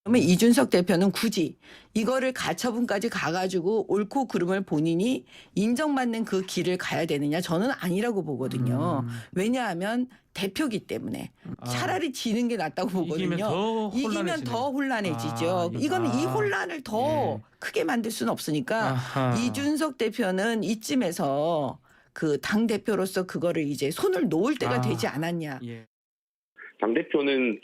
그러면 이준석 대표는 굳이 이거를 가처분까지 가가지고 옳고 그름을 본인이 인정받는 그 길을 가야 되느냐? 저는 아니라고 보거든요. 왜냐하면 대표기 때문에 차라리 지는 게 낫다고 보거든요. 이기면 더 혼란해지죠. 이거는 이 혼란을 더 크게 만들 수는 없으니까 이준석 대표는 이쯤에서 그 당 대표로서 그거를 이제 손을 놓을 때가 되지 않았냐. 당대표는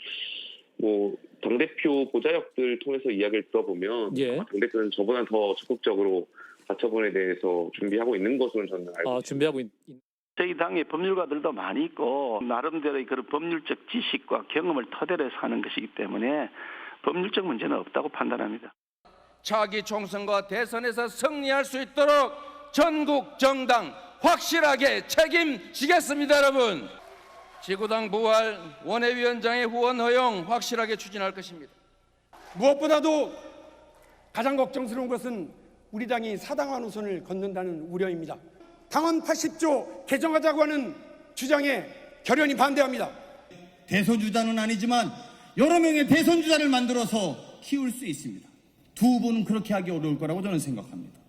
당대표 보좌역들 통해서 이야기를 들어보면 당대표는 저보다 더 적극적으로 가처분에 대해서 준비하고 있는 것으로 저는 알고 있습니다. 준비하고 저희 당에 법률가들도 많이 있고 나름대로의 그런 법률적 지식과 경험을 토대로 해서 하는 것이기 때문에 법률적 문제는 없다고 판단합니다. 차기 총선과 대선에서 승리할 수 있도록 전국 정당 확실하게 책임지겠습니다. 여러분, 지구당 부활 원외위원장의 후원 허용 확실하게 추진할 것입니다. 무엇보다도 가장 걱정스러운 것은 우리 당이 사당화 노선을 걷는다는 우려입니다. 당헌 80조 개정하자고 하는 주장에 결연히 반대합니다. 대선주자는 아니지만 여러 명의 대선주자를 만들어서 키울 수 있습니다. 두 후보는 그렇게 하기 어려울 거라고 저는 생각합니다.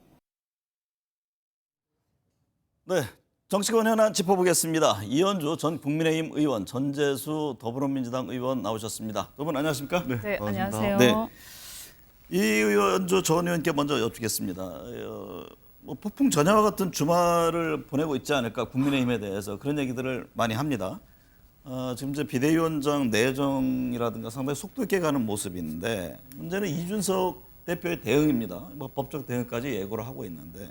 네, 정치권 현안 짚어보겠습니다. 이현주 전 국민의힘 의원, 전재수 더불어민주당 의원 나오셨습니다. 두 분 안녕하십니까? 네, 안녕하세요. 네, 이현주 전 의원께 먼저 여쭙겠습니다. 폭풍 전야와 같은 주말을 보내고 있지 않을까, 국민의힘에 대해서 그런 얘기들을 많이 합니다. 지금 이제 비대위원장 내정이라든가 상당히 속도 있게 가는 모습인데, 문제는 이준석 대표의 대응입니다. 법적 대응까지 예고를 하고 있는데,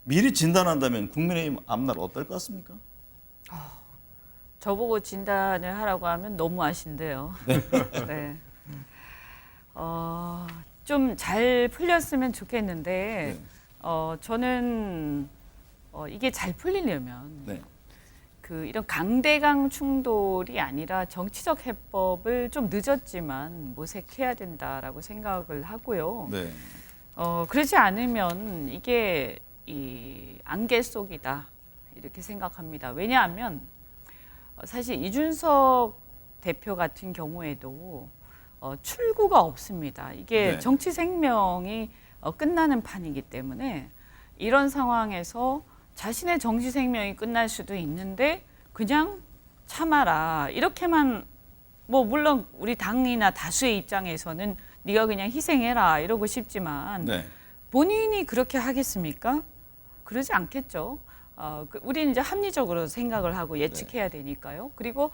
미리 진단한다면 국민의힘 앞날 어떨 것 같습니까? 저보고 진단을 하라고 하면 너무 아신데요. 네. 좀 잘 풀렸으면 좋겠는데, 저는 이게 잘 풀리려면 이런 강대강 충돌이 아니라 정치적 해법을 좀 늦었지만 모색해야 된다라고 생각을 하고요. 그러지 않으면 이게 이 안개 속이다 이렇게 생각합니다. 왜냐하면 사실 이준석 대표 같은 경우에도 출구가 없습니다. 이게 정치 생명이 끝나는 판이기 때문에 이런 상황에서 자신의 정치 생명이 끝날 수도 있는데 그냥 참아라 이렇게만, 물론 우리 당이나 다수의 입장에서는 네가 그냥 희생해라 이러고 싶지만 본인이 그렇게 하겠습니까? 그러지 않겠죠. 우리는 이제 합리적으로 생각을 하고 예측해야 되니까요. 그리고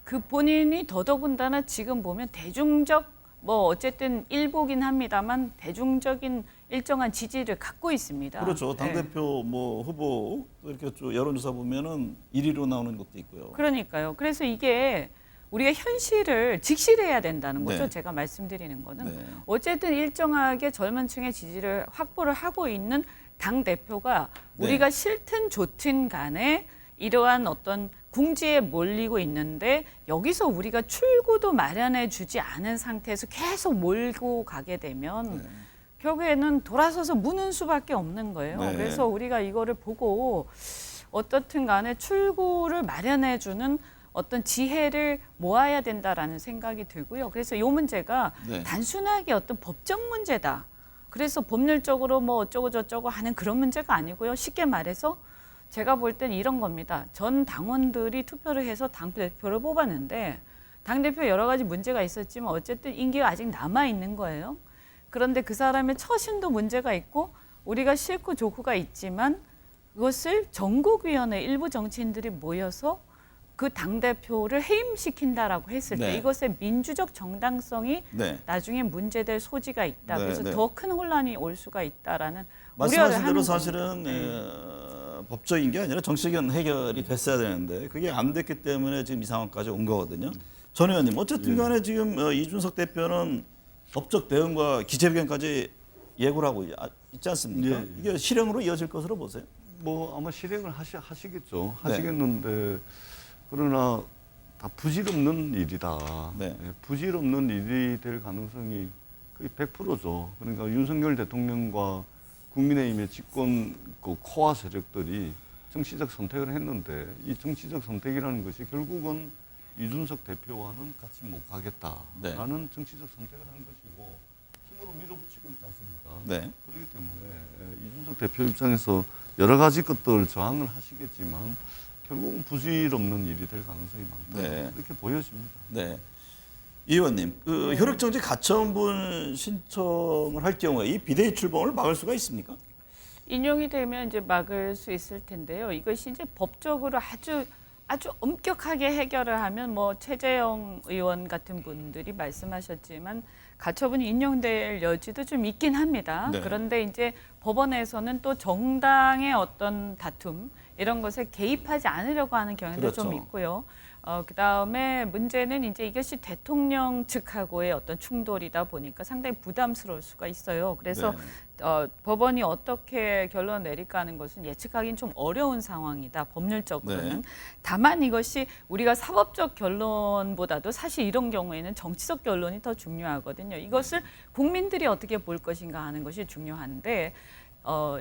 그 본인이 더더군다나 지금 보면 대중적 어쨌든 일부긴 합니다만 대중적인 일정한 지지를 갖고 있습니다. 그렇죠. 당대표 후보 이렇게 쭉 여론조사 보면은 1위로 나오는 것도 있고요. 그러니까요. 그래서 이게 우리가 현실을 직시해야 된다는 거죠. 제가 말씀드리는 거는 어쨌든 일정하게 젊은 층의 지지를 확보를 하고 있는 당 대표가 우리가 싫든 좋든 간에 이러한 어떤 궁지에 몰리고 있는데 여기서 우리가 출구도 마련해 주지 않은 상태에서 계속 몰고 가게 되면 결국에는 돌아서서 무는 수밖에 없는 거예요. 그래서 우리가 이거를 보고 어떻든 간에 출구를 마련해 주는 어떤 지혜를 모아야 된다라는 생각이 들고요. 그래서 이 문제가 단순하게 어떤 법적 문제다. 그래서 법률적으로 어쩌고 저쩌고 하는 그런 문제가 아니고요. 쉽게 말해서 제가 볼 땐 이런 겁니다. 전 당원들이 투표를 해서 당대표를 뽑았는데 당대표 여러 가지 문제가 있었지만 어쨌든 임기가 아직 남아있는 거예요. 그런데 그 사람의 처신도 문제가 있고 우리가 싫고 좋고가 있지만 그것을 전국위원회 일부 정치인들이 모여서 그 당대표를 해임시킨다라고 했을 때 이것의 민주적 정당성이 나중에 문제될 소지가 있다. 그래서 더 큰 혼란이 올 수가 있다라는 우려를 하는 대로 사실은 법적인 게 아니라 정치적인 해결이 됐어야 되는데 그게 안 됐기 때문에 지금 이 상황까지 온 거거든요. 전 의원님, 어쨌든 간에 지금 이준석 대표는 법적 대응과 기재변경까지 예고를 하고 있지 않습니까? 이게 실행으로 이어질 것으로 보세요? 아마 실행을 하시겠죠. 하시겠는데 그러나 다 부질없는 일이다. 부질없는 일이 될 가능성이 거의 100%죠. 그러니까 윤석열 대통령과 국민의힘의 집권 코어 세력들이 정치적 선택을 했는데 이 정치적 선택이라는 것이 결국은 이준석 대표와는 같이 못 가겠다라는 정치적 선택을 하는 것이고 힘으로 밀어붙이고 있지 않습니까? 네. 그렇기 때문에 이준석 대표 입장에서 여러 가지 것들 저항을 하시겠지만 결국은 부질없는 일이 될 가능성이 많다. 네. 이렇게 보여집니다. 네. 이 의원님, 그 효력정지 가처분 신청을 할 경우에 이 비대위 출범을 막을 수가 있습니까? 인용이 되면 이제 막을 수 있을 텐데요. 이것이 이제 법적으로 아주 엄격하게 해결을 하면 뭐 최재형 의원 같은 분들이 말씀하셨지만 가처분이 인용될 여지도 좀 있긴 합니다. 네. 그런데 이제 법원에서는 또 정당의 어떤 다툼 이런 것에 개입하지 않으려고 하는 경향도 그렇죠. 좀 있고요. 그다음에 문제는 이제 이것이 대통령 측하고의 어떤 충돌이다 보니까 상당히 부담스러울 수가 있어요. 그래서 법원이 어떻게 결론을 내릴까 하는 것은 예측하기는 좀 어려운 상황이다, 법률적으로는. 네. 다만 이것이 우리가 사법적 결론보다도 사실 이런 경우에는 정치적 결론이 더 중요하거든요. 이것을 국민들이 어떻게 볼 것인가 하는 것이 중요한데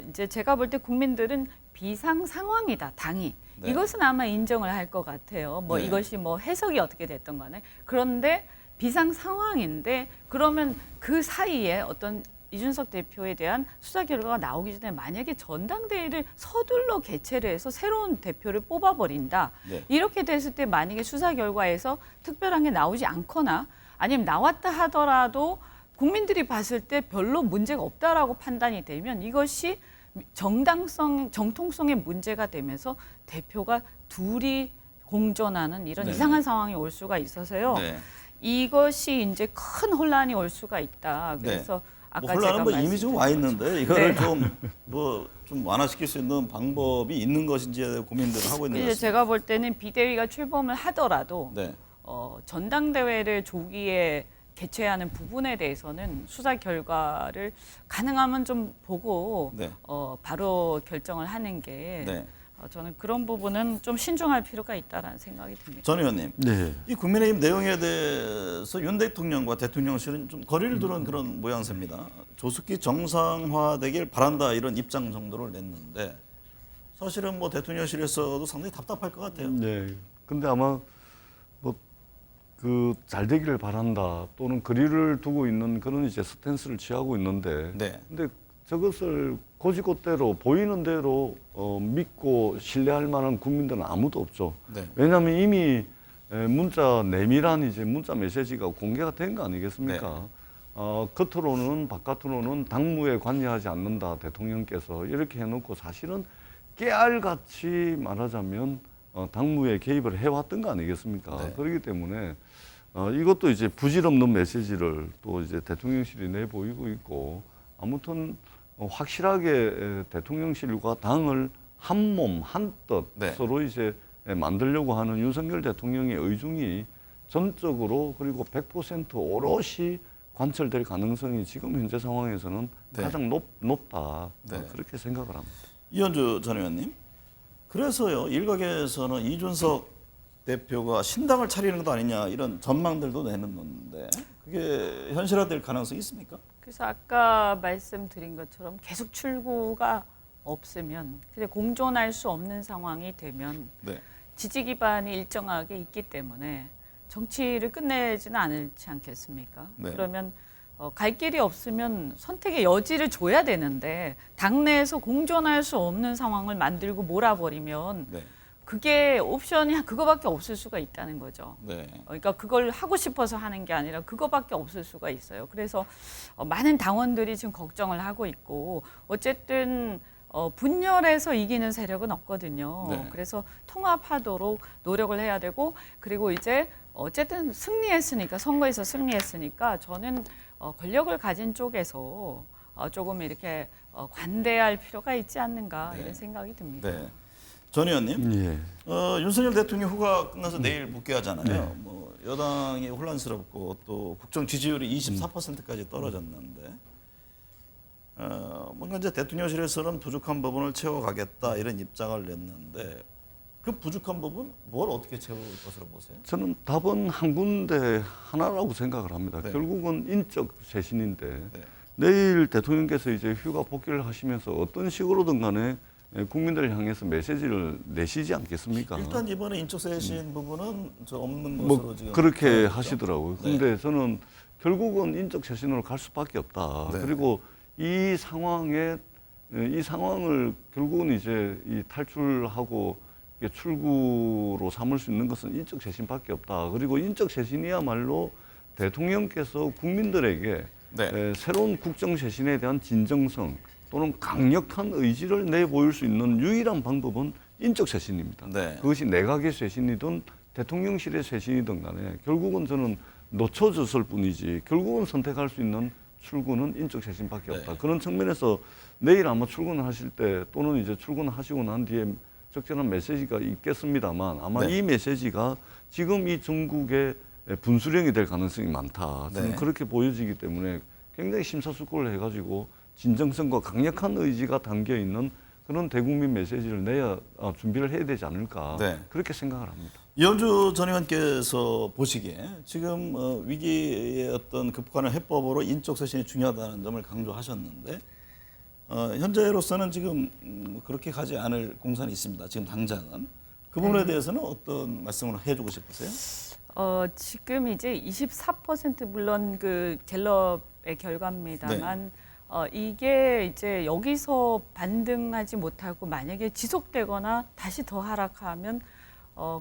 이제 제가 볼 때 국민들은 비상 상황이다, 당이. 네. 이것은 아마 인정을 할 것 같아요. 뭐 네. 이것이 뭐 해석이 어떻게 됐던 간에. 그런데 비상 상황인데 그러면 그 사이에 어떤 이준석 대표에 대한 수사 결과가 나오기 전에 만약에 전당대회를 서둘러 개최를 해서 새로운 대표를 뽑아버린다. 네. 이렇게 됐을 때 만약에 수사 결과에서 특별한 게 나오지 않거나 아니면 나왔다 하더라도 국민들이 봤을 때 별로 문제가 없다라고 판단이 되면 이것이 정당성, 정통성의 문제가 되면서 대표가 둘이 공존하는 이런 네. 이상한 상황이 올 수가 있어서요. 네. 이것이 이제 큰 혼란이 올 수가 있다. 그래서 아까 뭐 혼란은 제가 뭐 이미 좀 와 있는데 이거를 네. 좀 완화시킬 수 있는 방법이 있는 것인지에 대해 고민들을 하고 있는 것 이제 같습니다. 제가 볼 때는 비대위가 출범을 하더라도 네. 전당대회를 조기에 개최하는 부분에 대해서는 수사 결과를 가능하면 좀 보고 네. 바로 결정을 하는 게 네. 저는 그런 부분은 좀 신중할 필요가 있다라는 생각이 듭니다. 전 의원님, 네. 이 국민의힘 내용에 대해서 윤 대통령과 대통령실은 좀 거리를 두는 그런 모양새입니다. 조속히 정상화되길 바란다 이런 입장 정도를 냈는데 사실은 뭐 대통령실에서도 상당히 답답할 것 같아요. 네. 근데 아마 뭐 그 잘 되기를 바란다 또는 거리를 두고 있는 그런 이제 스탠스를 취하고 있는데, 네. 근데 저것을 고지고대로 보이는 대로 믿고 신뢰할 만한 국민들은 아무도 없죠. 네. 왜냐하면 이미 문자 내밀한 이제 문자 메시지가 공개가 된 거 아니겠습니까? 네. 겉으로는 바깥으로는 당무에 관여하지 않는다 대통령께서 이렇게 해놓고 사실은 깨알같이 말하자면 당무에 개입을 해왔던 거 아니겠습니까? 네. 그렇기 때문에 이것도 이제 부질없는 메시지를 또 이제 대통령실이 내보이고 있고 아무튼 확실하게 대통령실과 당을 한 몸, 한 뜻 네. 서로 이제 만들려고 하는 윤석열 대통령의 의중이 전적으로 그리고 100% 오롯이 관철될 가능성이 지금 현재 상황에서는 네. 가장 높다. 네. 그렇게 생각을 합니다. 이현주 전 의원님, 그래서요 일각에서는 이준석 대표가 신당을 차리는 것도 아니냐 이런 전망들도 내놓는데 그게 현실화될 가능성이 있습니까? 그래서 아까 말씀드린 것처럼 계속 출구가 없으면, 근데 공존할 수 없는 상황이 되면 네. 지지 기반이 일정하게 있기 때문에 정치를 끝내지는 않지 않겠습니까? 네. 그러면 갈 길이 없으면 선택의 여지를 줘야 되는데 당내에서 공존할 수 없는 상황을 만들고 몰아버리면 네. 그게 옵션이 그거밖에 없을 수가 있다는 거죠. 네. 그러니까 그걸 하고 싶어서 하는 게 아니라 그거밖에 없을 수가 있어요. 그래서 많은 당원들이 지금 걱정을 하고 있고 어쨌든 분열해서 이기는 세력은 없거든요. 네. 그래서 통합하도록 노력을 해야 되고 그리고 이제 어쨌든 승리했으니까 선거에서 승리했으니까 저는 권력을 가진 쪽에서 조금 이렇게 관대할 필요가 있지 않는가 네. 이런 생각이 듭니다. 네. 전 의원님, 예. 윤석열 대통령 후가 끝나서 내일 복귀하잖아요. 네. 뭐 여당이 혼란스럽고 또 국정 지지율이 24%까지 떨어졌는데 뭔가 이제 대통령실에서는 부족한 부분을 채워가겠다 이런 입장을 냈는데 그 부족한 부분 뭘 어떻게 채울 것으로 보세요? 저는 답은 한 군데 하나라고 생각을 합니다. 네. 결국은 인적 쇄신인데 네. 내일 대통령께서 이제 휴가 복귀를 하시면서 어떤 식으로든 간에 국민들을 향해서 메시지를 내시지 않겠습니까? 일단 이번에 인적 쇄신 부분은 저 없는 것으로 뭐 지금 그렇게 있죠? 하시더라고요. 네. 근데 저는 결국은 인적 쇄신으로 갈 수밖에 없다. 네. 그리고 이 상황을 결국은 이제 이 탈출하고 이게 출구로 삼을 수 있는 것은 인적 쇄신밖에 없다. 그리고 인적 쇄신이야말로 대통령께서 국민들에게 네. 새로운 국정 쇄신에 대한 진정성 또는 강력한 의지를 내보일 수 있는 유일한 방법은 인적 쇄신입니다. 네. 그것이 내각의 쇄신이든 대통령실의 쇄신이든 간에 결국은 저는 놓쳐졌을 뿐이지 결국은 선택할 수 있는 출구는 인적 쇄신밖에 없다. 네. 그런 측면에서 내일 아마 출근하실 때 또는 이제 출근하시고 난 뒤에 적절한 메시지가 있겠습니다만 아마 네. 이 메시지가 지금 이 전국의 분수령이 될 가능성이 많다. 저는 네. 그렇게 보여지기 때문에 굉장히 심사숙고를 해가지고 진정성과 강력한 의지가 담겨 있는 그런 대국민 메시지를 내야 준비를 해야 되지 않을까 네. 그렇게 생각을 합니다. 이현주 전 의원께서 보시기에 지금 위기의 어떤 극복하는 해법으로 인적 쇄신이 중요하다는 점을 강조하셨는데 현재로서는 지금 그렇게 가지 않을 공산이 있습니다. 지금 당장은 그 부분에 대해서는 어떤 말씀을 해주고 싶으세요? 지금 이제 24% 물론 그 갤럽의 결과입니다만 이게 이제 여기서 반등하지 못하고 만약에 지속되거나 다시 더 하락하면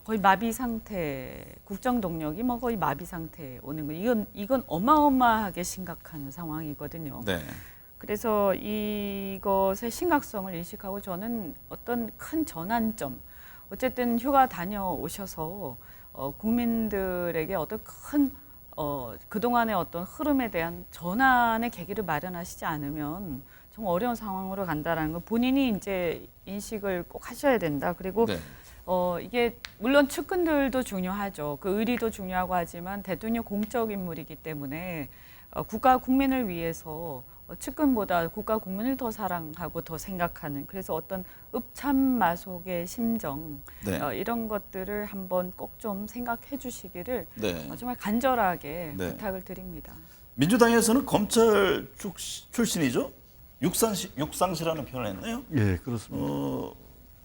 거의 마비 상태, 국정 동력이 뭐 거의 마비 상태에 오는 거. 이건 어마어마하게 심각한 상황이거든요. 네. 그래서 이것의 심각성을 인식하고 저는 어떤 큰 전환점, 어쨌든 휴가 다녀오셔서 국민들에게 어떤 큰 그동안의 어떤 흐름에 대한 전환의 계기를 마련하시지 않으면 정말 어려운 상황으로 간다라는 걸 본인이 이제 인식을 꼭 하셔야 된다. 그리고 네. 이게 물론 측근들도 중요하죠. 그 의리도 중요하고 하지만 대통령 공적 인물이기 때문에 국가 국민을 위해서 측근보다 국가 국민을 더 사랑하고 더 생각하는 그래서 어떤 읍참마속의 심정 네. 이런 것들을 한번 꼭 좀 생각해 주시기를 네. 정말 간절하게 네. 부탁을 드립니다. 민주당에서는 검찰 출신이죠? 육상시라는 표현을 했나요? 예, 그렇습니다.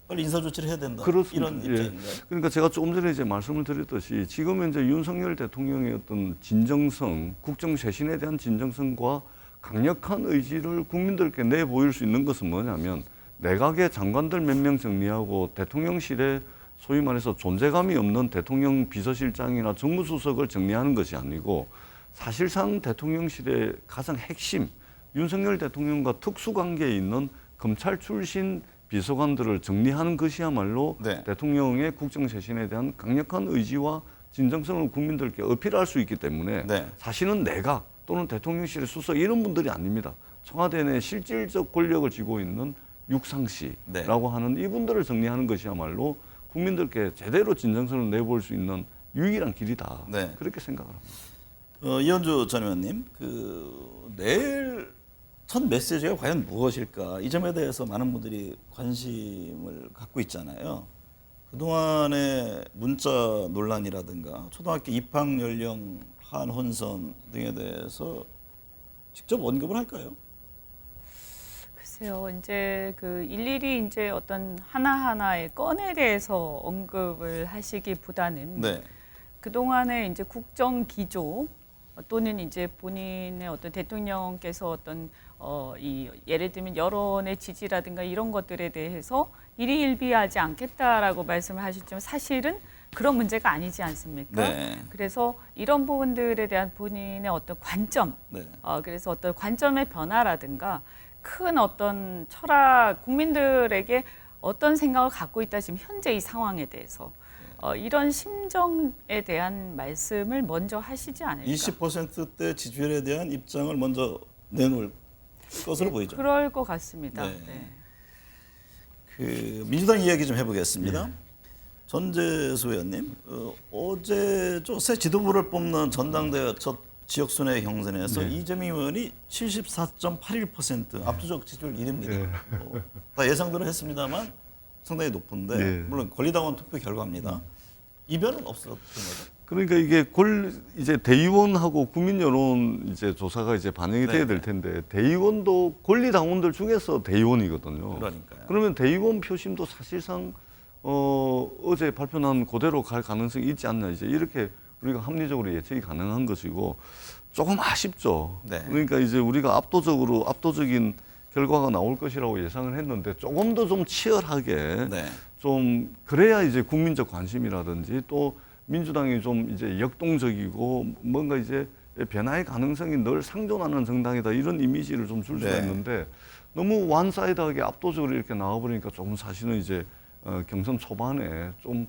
빨리 인사 조치를 해야 된다. 그렇습니다. 이런 예. 입장인가요? 그러니까 제가 조금 전에 이제 말씀을 드렸듯이 지금 이제 윤석열 대통령의 어떤 진정성, 국정 쇄신에 대한 진정성과 강력한 의지를 국민들께 내보일 수 있는 것은 뭐냐면 내각의 장관들 몇 명 정리하고 대통령실에 소위 말해서 존재감이 없는 대통령 비서실장이나 정무수석을 정리하는 것이 아니고 사실상 대통령실의 가장 핵심 윤석열 대통령과 특수관계에 있는 검찰 출신 비서관들을 정리하는 것이야말로 네. 대통령의 국정쇄신에 대한 강력한 의지와 진정성을 국민들께 어필할 수 있기 때문에 네. 사실은 내각 또는 대통령실의 수석 이런 분들이 아닙니다. 청와대 내 실질적 권력을 쥐고 있는 육상시라고 하는 이분들을 정리하는 것이야말로 국민들께 제대로 진정성을 내볼 수 있는 유일한 길이다. 네. 그렇게 생각을 합니다. 이현주 전 의원님, 내일 첫 메시지가 과연 무엇일까? 이 점에 대해서 많은 분들이 관심을 갖고 있잖아요. 그동안의 문자 논란이라든가 초등학교 입학 연령 한혼선 등에 대해서 직접 언급을 할까요? 글쎄요, 이제 그 일일이 이제 어떤 하나하나의 건에 대해서 언급을 하시기보다는 네. 그동안의 이제 국정 기조 또는 이제 본인의 어떤 대통령께서 어떤 예를 들면 여론의 지지라든가 이런 것들에 대해서 일희일비하지 않겠다라고 말씀을 하셨지만 사실은 그런 문제가 아니지 않습니까? 네. 그래서 이런 부분들에 대한 본인의 어떤 관점, 네. 그래서 어떤 관점의 변화라든가 큰 어떤 철학, 국민들에게 어떤 생각을 갖고 있다 지금 현재 이 상황에 대해서 이런 심정에 대한 말씀을 먼저 하시지 않을까? 20%대 지지율에 대한 입장을 먼저 내놓을 것으로 보이죠. 그럴 것 같습니다. 네. 네. 민주당 이야기 좀 해보겠습니다. 전재수 의원님, 어제 새 지도부를 뽑는 전당대회 첫 지역순회 경선에서 이재명 의원이 74.81% 압도적 지지율 1위입니다. 다 예상대로 했습니다만 상당히 높은데 물론 권리당원 투표 결과입니다. 이변은 없었던 거죠? 그러니까 이게 이제 대의원하고 국민 여론 이제 조사가 이제 반영이 돼야 될 텐데 대의원도 권리 당원들 중에서 대의원이거든요. 그러니까요. 그러면 대의원 표심도 사실상 어제 발표난 그대로 갈 가능성이 있지 않나 이제 이렇게 우리가 합리적으로 예측이 가능한 것이고 조금 아쉽죠. 네. 그러니까 이제 우리가 압도적인 결과가 나올 것이라고 예상을 했는데 조금 더 좀 치열하게 네. 좀 그래야 이제 국민적 관심이라든지 또 민주당이 좀 이제 역동적이고 뭔가 이제 변화의 가능성이 늘 상존하는 정당이다 이런 이미지를 좀 줄 수가 네. 있는데 너무 완사이드하게 압도적으로 이렇게 나와버리니까 조금 사실은 이제 경선 초반에 좀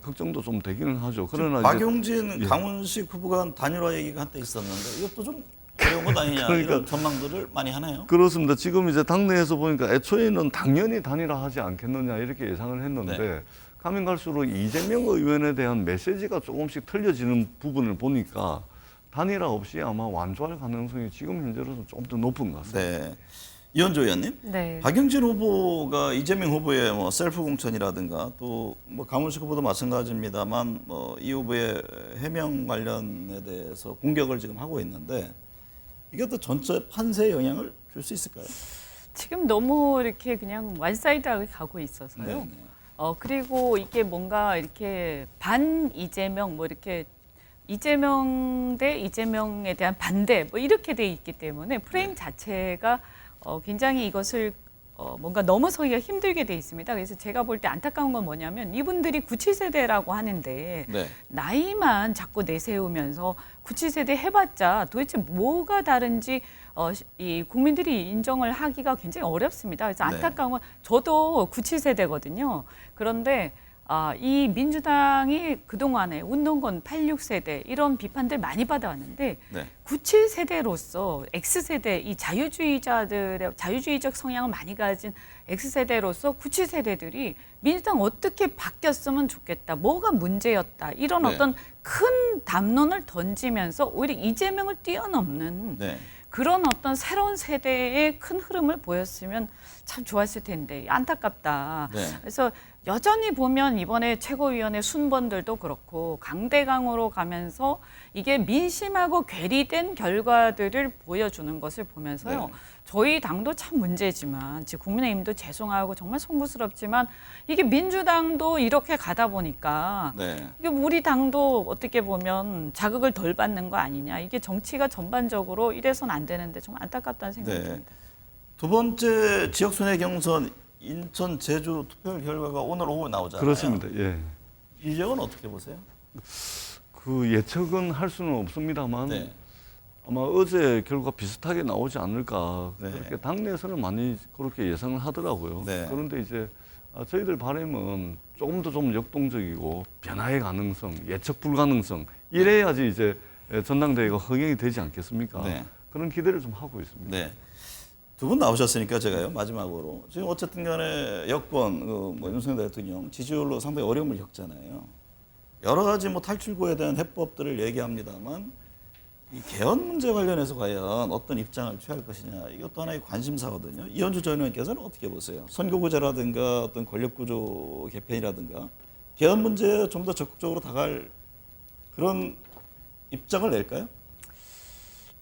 걱정도 좀 되기는 하죠. 그러나 박용진, 예. 강훈식 후보가 단일화 얘기가 한때 있었는데 이것도 좀 어려운 것 아니냐 그러니까 이런 전망들을 많이 하나요? 그렇습니다. 지금 이제 당내에서 보니까 애초에는 당연히 단일화하지 않겠느냐 이렇게 예상을 했는데 네. 가면 갈수록 이재명 의원에 대한 메시지가 조금씩 틀려지는 부분을 보니까 단일화 없이 아마 완주할 가능성이 지금 현재로서는 좀 더 높은 것 같습니다. 네. 이현조 의원님, 네. 박용진 후보가 이재명 후보의 뭐 셀프 공천이라든가 또 뭐 강훈식 후보도 마찬가지입니다만 뭐 이 후보의 해명 관련에 대해서 공격을 지금 하고 있는데 이게 또 전체 판세에 영향을 줄 수 있을까요? 지금 너무 이렇게 그냥 완사이드하게 가고 있어서요. 네. 그리고 이게 뭔가 이렇게 반 이재명 뭐 이렇게 이재명 대 이재명에 대한 반대 뭐 이렇게 돼 있기 때문에 프레임 자체가 굉장히 이것을 뭔가 넘어서기가 힘들게 돼 있습니다. 그래서 제가 볼 때 안타까운 건 뭐냐면 이분들이 97세대라고 하는데 네. 나이만 자꾸 내세우면서 97세대 해봤자 도대체 뭐가 다른지 이 국민들이 인정을 하기가 굉장히 어렵습니다. 그래서 안타까운 건 저도 97세대거든요. 그런데 이 민주당이 그동안에 운동권 86세대 이런 비판들 많이 받아왔는데 네. 97세대로서 X세대 이 자유주의적 성향을 많이 가진 X세대로서 97세대들이 민주당 어떻게 바뀌었으면 좋겠다. 뭐가 문제였다. 이런 네. 어떤 큰 담론을 던지면서 오히려 이재명을 뛰어넘는 네. 그런 어떤 새로운 세대의 큰 흐름을 보였으면 참 좋았을 텐데 안타깝다. 네. 그래서 여전히 보면 이번에 최고위원회 순번들도 그렇고 강대강으로 가면서 이게 민심하고 괴리된 결과들을 보여주는 것을 보면서요. 네. 저희 당도 참 문제지만 지금 국민의힘도 죄송하고 정말 송구스럽지만 이게 민주당도 이렇게 가다 보니까 네. 이게 우리 당도 어떻게 보면 자극을 덜 받는 거 아니냐. 이게 정치가 전반적으로 이래서는 안 되는데 정말 안타깝다는 생각이 네. 듭니다. 두 번째 지역 순회 경선 인천, 제주 투표 결과가 오늘 오후 나오잖아요. 그렇습니다. 예. 이 지역은 어떻게 보세요? 그 예측은 할 수는 없습니다만 네. 아마 어제 결과 비슷하게 나오지 않을까 네. 그렇게 당내에서는 많이 그렇게 예상을 하더라고요. 네. 그런데 이제 저희들 바람은 조금 더 좀 역동적이고 변화의 가능성, 예측 불가능성 이래야지 이제 전당대회가 흥행이 되지 않겠습니까? 네. 그런 기대를 좀 하고 있습니다. 네. 두 분 나오셨으니까 제가요 마지막으로 지금 어쨌든 간에 여권 뭐 윤석열 대통령 지지율로 상당히 어려움을 겪잖아요. 여러 가지 뭐 탈출구에 대한 해법들을 얘기합니다만 이 개헌 문제 관련해서 과연 어떤 입장을 취할 것이냐 이것도 하나의 관심사거든요. 이현주 전 의원께서는 어떻게 보세요? 선거구제라든가 어떤 권력구조 개편이라든가 개헌 문제에 좀 더 적극적으로 다가갈 그런 입장을 낼까요?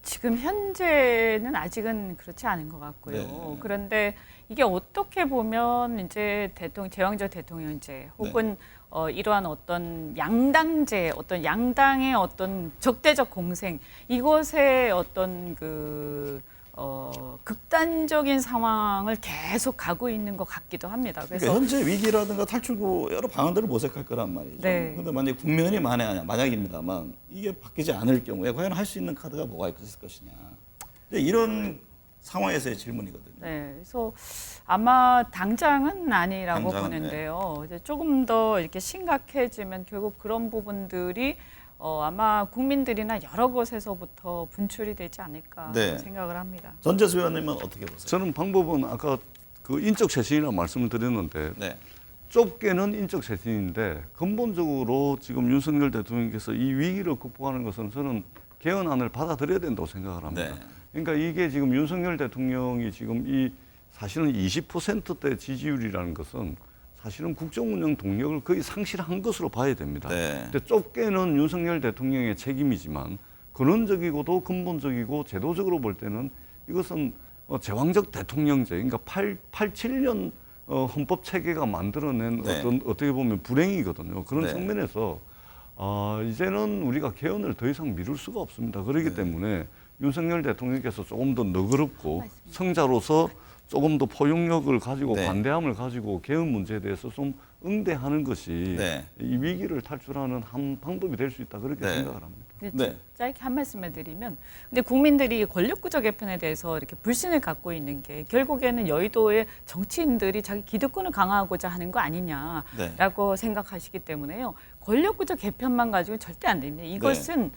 지금 현재는 아직은 그렇지 않은 것 같고요. 네. 그런데 이게 어떻게 보면 이제 제왕적 대통령제 혹은 이러한 어떤 양당제, 어떤 양당의 어떤 적대적 공생 이것의 어떤 극단적인 상황을 계속 가고 있는 것 같기도 합니다. 그래서 그러니까 현재 위기라든가 탈출구 여러 방안들을 모색할 거란 말이죠. 네. 그런데 만약에 국면이 만약입니다만 이게 바뀌지 않을 경우에 과연 할 수 있는 카드가 뭐가 있을 것이냐. 이런 상황에서의 질문이거든요. 네, 그래서 아마 당장은 아니라고 당장은, 보는데요. 이제 조금 더 이렇게 심각해지면 결국 그런 부분들이 아마 국민들이나 여러 곳에서부터 분출이 되지 않을까 네. 생각을 합니다. 전재수 의원님은 어떻게 보세요? 저는 방법은 아까 그 인적 쇄신이라고 말씀을 드렸는데 네. 좁게는 인적 쇄신인데 근본적으로 지금 윤석열 대통령께서 이 위기를 극복하는 것은 저는 개헌안을 받아들여야 된다고 생각을 합니다. 네. 그러니까 이게 지금 윤석열 대통령이 지금 이 사실은 20%대 지지율이라는 것은 사실은 국정 운영 동력을 거의 상실한 것으로 봐야 됩니다. 네. 근데 좁게는 윤석열 대통령의 책임이지만 근원적이고도 근본적이고 제도적으로 볼 때는 이것은 제왕적 대통령제, 그러니까 87년 헌법 체계가 만들어낸 네. 어떻게 보면 불행이거든요. 그런 네. 측면에서 이제는 우리가 개헌을 더 이상 미룰 수가 없습니다. 그렇기 네. 때문에 윤석열 대통령께서 조금 더 너그럽고 성자로서 조금 더 포용력을 가지고 네. 관대함을 가지고 개헌 문제에 대해서 좀 응대하는 것이 네. 이 위기를 탈출하는 한 방법이 될 수 있다 그렇게 네. 생각을 합니다. 네. 짧게 한 말씀을 드리면, 근데 국민들이 권력구조 개편에 대해서 이렇게 불신을 갖고 있는 게 결국에는 여의도의 정치인들이 자기 기득권을 강화하고자 하는 거 아니냐라고 생각하시기 때문에요. 권력구조 개편만 가지고는 절대 안 됩니다. 이것은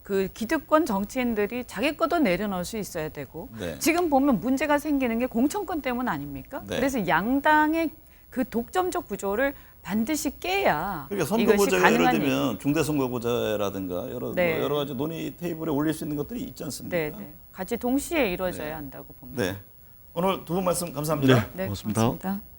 그 기득권 정치인들이 자기 것도 내려놓을 수 있어야 되고, 네. 지금 보면 문제가 생기는 게 공천권 때문 아닙니까? 네. 그래서 양당의 그 독점적 구조를 반드시 깨야 그러니까 이것이 선거구제가 예를 가능한 들면 중대선거구제라든가 네. 여러 가지 논의 테이블에 올릴 수 있는 것들이 있지 않습니까? 네, 네. 같이 동시에 이루어져야 네. 한다고 봅니다. 네. 오늘 두 분 말씀 감사합니다. 네, 고맙습니다. 고맙습니다.